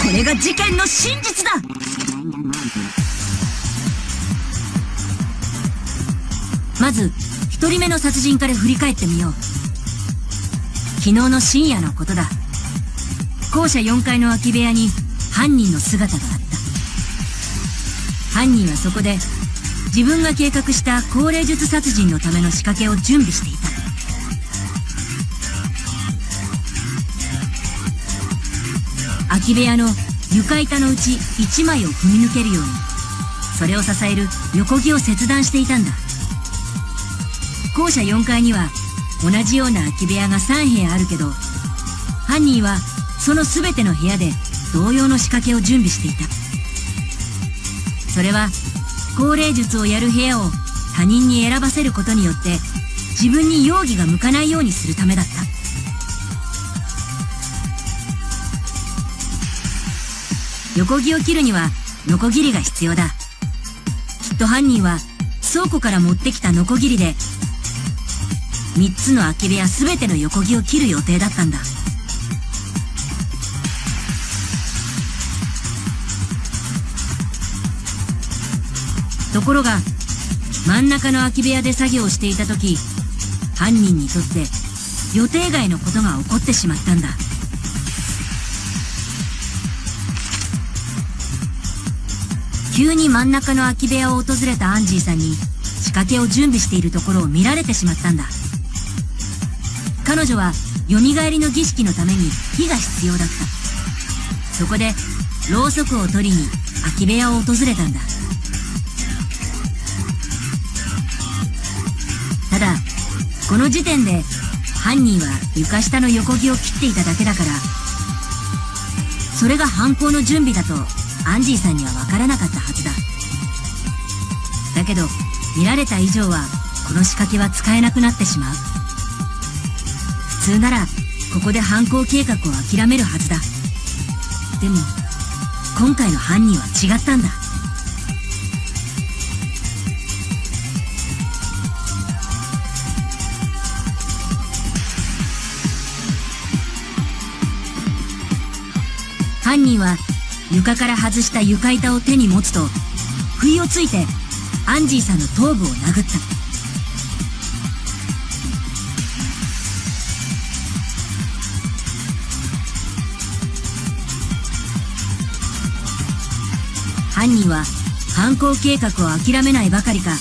これが事件の真実だ。まず一人目の殺人から振り返ってみよう。昨日の深夜のことだ。校舎4階の空き部屋に犯人の姿があった。犯人はそこで自分が計画した高齢術殺人のための仕掛けを準備していた。空き部屋の床板のうち1枚を踏み抜けるように、それを支える横木を切断していたんだ。校舎4階には同じような空き部屋が3部屋あるけど、犯人はその全ての部屋で同様の仕掛けを準備していた。それは高齢術をやる部屋を他人に選ばせることによって自分に容疑が向かないようにするためだった。横木を切るにはノコギリが必要だ。きっと犯人は倉庫から持ってきたノコギリで3つの空き部屋全ての横木を切る予定だったんだ。ところが真ん中の空き部屋で作業をしていた時、犯人にとって予定外のことが起こってしまったんだ。急に真ん中の空き部屋を訪れたアンジーさんに仕掛けを準備しているところを見られてしまったんだ。彼女は蘇りの儀式のために火が必要だった。そこでろうそくを取りに空き部屋を訪れたんだ。ただこの時点で犯人は床下の横木を切っていただけだから、それが犯行の準備だとアンジーさんには分からなかったはずだ。だけど見られた以上はこの仕掛けは使えなくなってしまう。普通ならここで犯行計画を諦めるはずだ。でも今回の犯人は違ったんだ。犯人は床から外した床板を手に持つと、不意をついてアンジーさんの頭部を殴った。犯人は犯行計画を諦めないばかりか、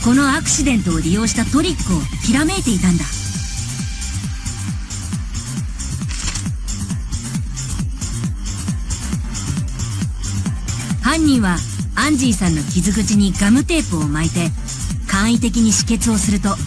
このアクシデントを利用したトリックをひらめいていたんだ。犯人はアンジーさんの傷口にガムテープを巻いて簡易的に止血をすると、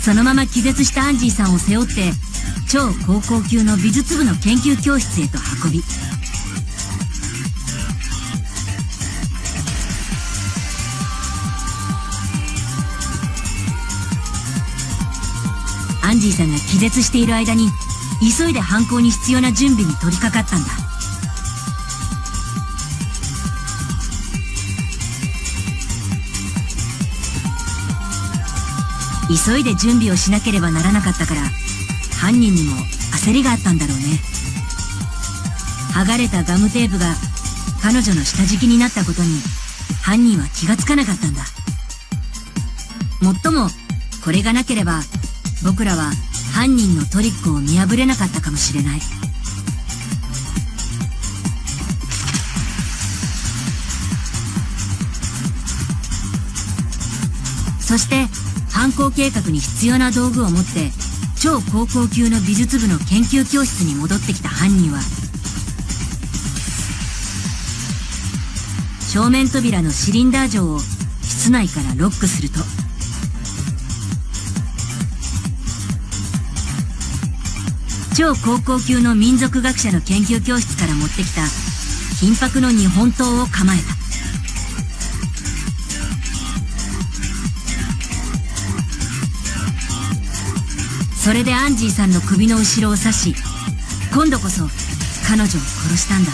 そのまま気絶したアンジーさんを背負って超高校級の美術部の研究教室へと運び、アンジーさんが気絶している間に急いで犯行に必要な準備に取り掛かったんだ。急いで準備をしなければならなかったから、犯人にも焦りがあったんだろうね。剥がれたガムテープが彼女の下敷きになったことに犯人は気がつかなかったんだ。もっともこれがなければ僕らは犯人のトリックを見破れなかったかもしれない。そして犯行計画に必要な道具を持って超高校級の美術部の研究教室に戻ってきた犯人は、正面扉のシリンダー錠を室内からロックすると、超高校級の民族学者の研究教室から持ってきた金箔の日本刀を構えた。それでアンジーさんの首の後ろを刺し、今度こそ彼女を殺したんだ。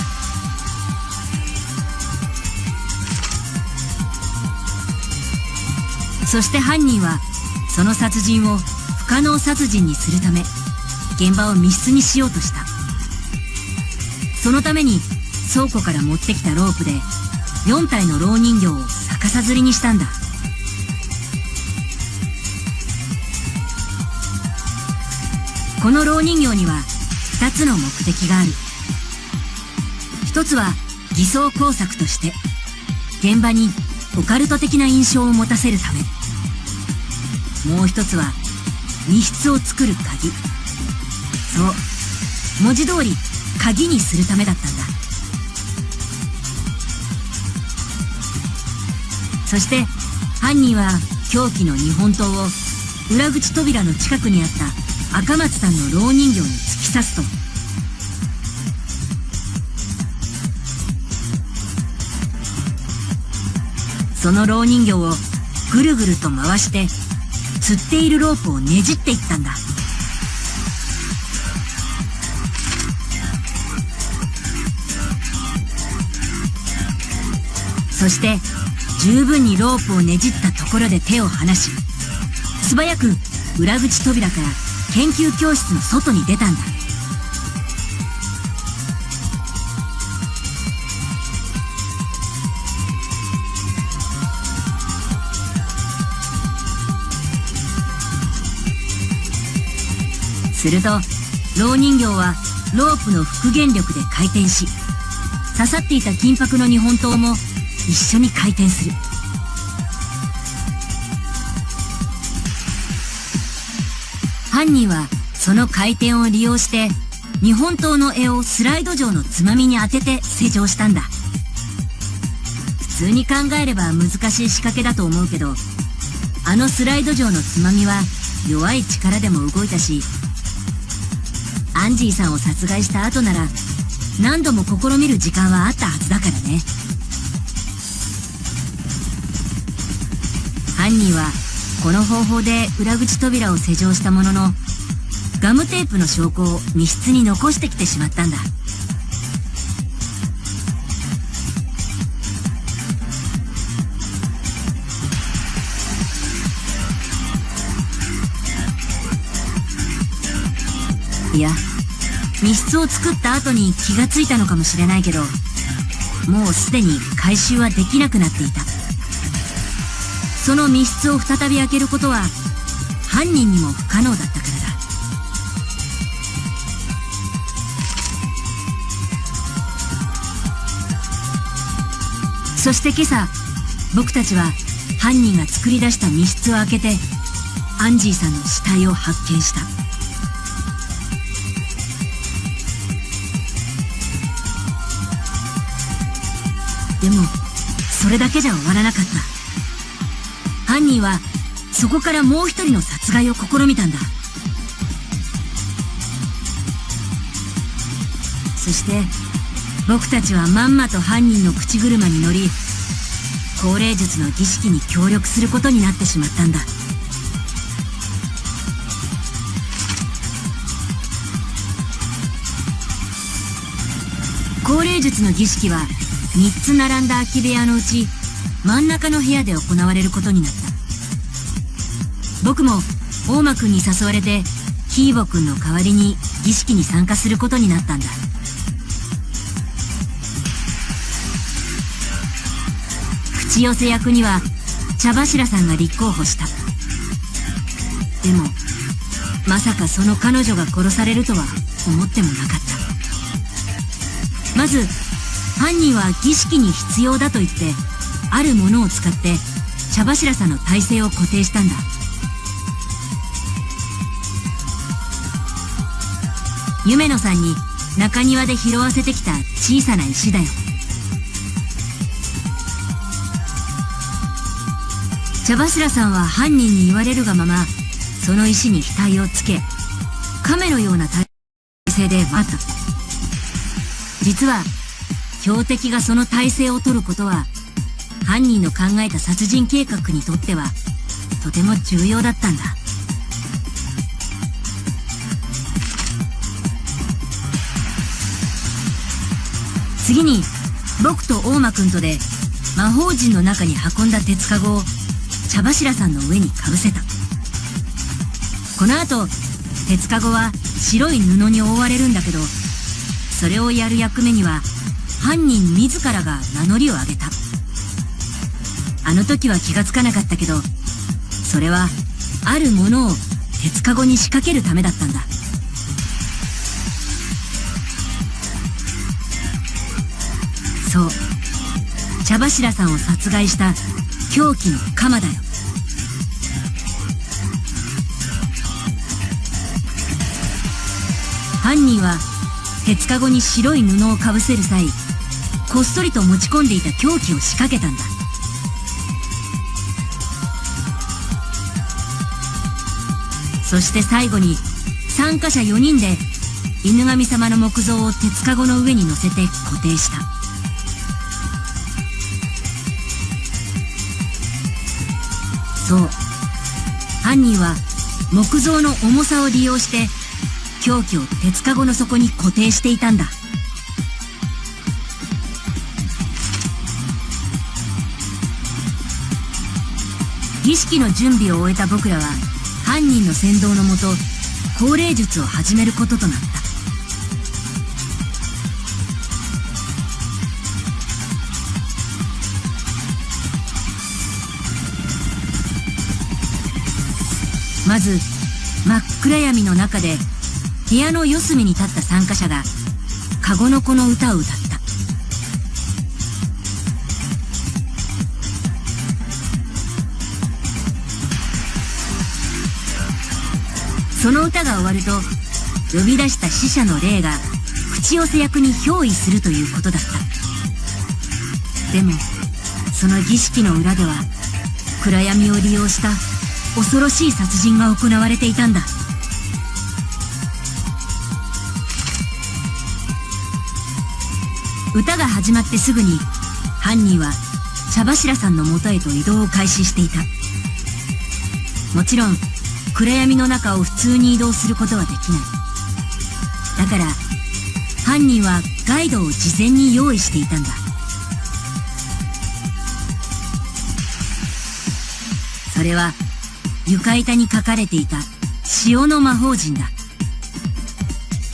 そして犯人はその殺人を不可能殺人にするため、現場を密室にしようとした。そのために倉庫から持ってきたロープで4体の蝋人形を逆さ吊りにしたんだ。この蝋人形には2つの目的がある。一つは偽装工作として現場にオカルト的な印象を持たせるため、もう一つは密室を作る鍵。そう、文字通り鍵にするためだったんだ。そして犯人は凶器の日本刀を裏口扉の近くにあった赤松さんの蝋人形に突き刺すと、その蝋人形をぐるぐると回して釣っているロープをねじっていったんだ。そして十分にロープをねじったところで手を離し、素早く裏口扉から研究教室の外に出たんだ。すると蝋人形はロープの復元力で回転し、刺さっていた金箔の日本刀も一緒に回転する。犯人はその回転を利用して日本刀の柄をスライド状のつまみに当てて施錠したんだ。普通に考えれば難しい仕掛けだと思うけど、あのスライド状のつまみは弱い力でも動いたし、アンジーさんを殺害した後なら何度も試みる時間はあったはずだからね。犯人はこの方法で裏口扉を施錠したものの、ガムテープの証拠を密室に残してきてしまったんだ。いや、密室を作った後に気がついたのかもしれないけど、もうすでに回収はできなくなっていた。その密室を再び開けることは犯人にも不可能だったからだ。そして今朝、僕たちは犯人が作り出した密室を開けてアンジーさんの死体を発見した。でもそれだけじゃ終わらなかった。犯人はそこからもう一人の殺害を試みたんだ。そして僕たちはまんまと犯人の口車に乗り、降霊術の儀式に協力することになってしまったんだ。降霊術の儀式は3つ並んだ空き部屋のうち真ん中の部屋で行われることになった。僕も大間くんに誘われてキーボくんの代わりに儀式に参加することになったんだ。口寄せ役には茶柱さんが立候補した。でもまさかその彼女が殺されるとは思ってもなかった。まず犯人は儀式に必要だと言ってあるものを使って茶柱さんの体勢を固定したんだ。夢野さんに中庭で拾わせてきた小さな石だよ。茶柱さんは犯人に言われるがままその石に額をつけ、亀のような体勢で待った。実は標的がその体勢を取ることは犯人の考えた殺人計画にとってはとても重要だったんだ。次に僕と大間くんとで魔法陣の中に運んだ鉄籠を茶柱さんの上にかぶせた。この後鉄かごは白い布に覆われるんだけど、それをやる役目には犯人自らが名乗りを上げた。あの時は気がつかなかったけど、それはあるものを鉄かごに仕掛けるためだったんだ。そう、茶柱さんを殺害した凶器の鎌だよ。犯人は鉄かごに白い布をかぶせる際、こっそりと持ち込んでいた凶器を仕掛けたんだ。そして最後に参加者4人で犬神様の木像を鉄かごの上に乗せて固定した。そう、犯人は木像の重さを利用して凶器を鉄かごの底に固定していたんだ。儀式の準備を終えた僕らは犯人の先導のもと降霊術を始めることとなった。まず真っ暗闇の中で部屋の四隅に立った参加者がかごの子の歌を歌った。その歌が終わると呼び出した死者の霊が口寄せ役に憑依するということだった。でもその儀式の裏では暗闇を利用した恐ろしい殺人が行われていたんだ。歌が始まってすぐに犯人は茶柱さんの元へと移動を開始していた。もちろん暗闇の中を普通に移動することはできない。だから犯人はガイドを事前に用意していたんだ。それは床板に書かれていた潮の魔法陣だ。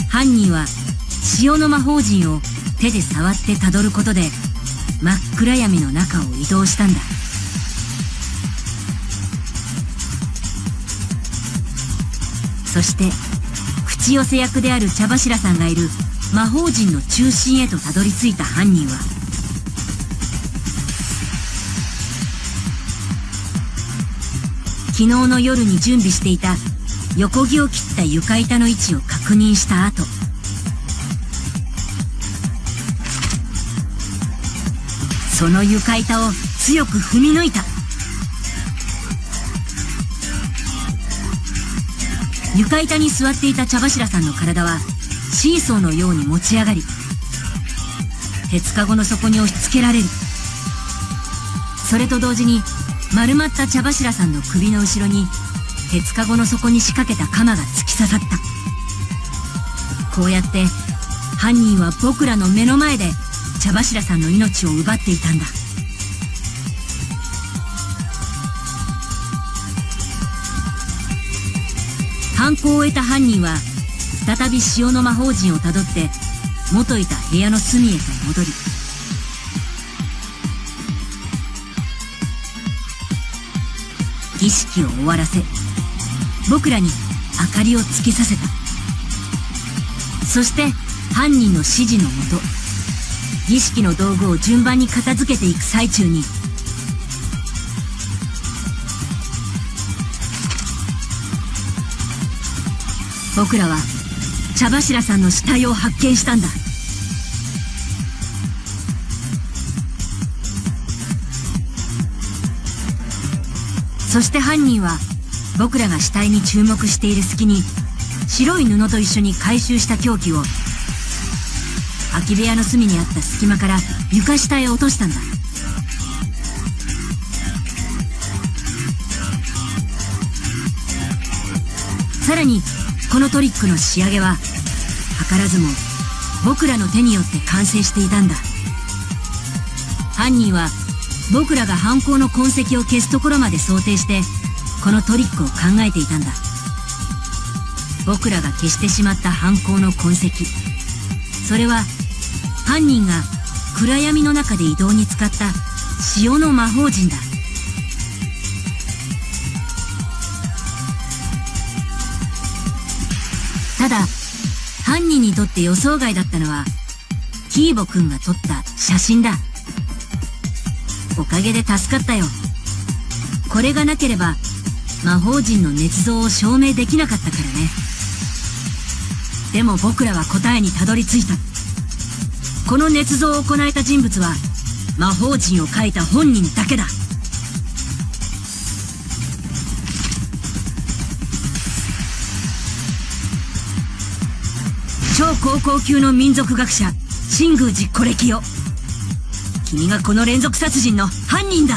犯人は潮の魔法陣を手で触ってたどることで真っ暗闇の中を移動したんだ。そして口寄せ役である茶柱さんがいる魔法陣の中心へとたどり着いた犯人は昨日の夜に準備していた横木を切った床板の位置を確認した後、その床板を強く踏み抜いた。床板に座っていた茶柱さんの体はシーソーのように持ち上がり、鉄かごの底に押し付けられる。それと同時に丸まった茶柱さんの首の後ろに鉄かごの底に仕掛けた鎌が突き刺さった。こうやって犯人は僕らの目の前で茶柱さんの命を奪っていたんだ。犯行を終えた犯人は再び潮の魔法陣をたどって元いた部屋の隅へと戻り、儀式を終わらせ僕らに明かりをつけさせた。そして犯人の指示のもと儀式の道具を順番に片付けていく最中に僕らは茶柱さんの死体を発見したんだ。そして犯人は僕らが死体に注目している隙に白い布と一緒に回収した凶器を空き部屋の隅にあった隙間から床下へ落としたんだ。さらにこのトリックの仕上げは図らずも僕らの手によって完成していたんだ。犯人は僕らが犯行の痕跡を消すところまで想定してこのトリックを考えていたんだ。僕らが消してしまった犯行の痕跡。それは犯人が暗闇の中で移動に使った塩の魔法陣だ。ただ犯人にとって予想外だったのはキーボくんが撮った写真だ。おかげで助かったよ。これがなければ魔法陣の捏造を証明できなかったからね。でも僕らは答えにたどり着いた。この捏造を行えた人物は魔法陣を描いた本人だけだ。超高校級の民族学者新宮寺是暦よ。君がこの連続殺人の犯人だ。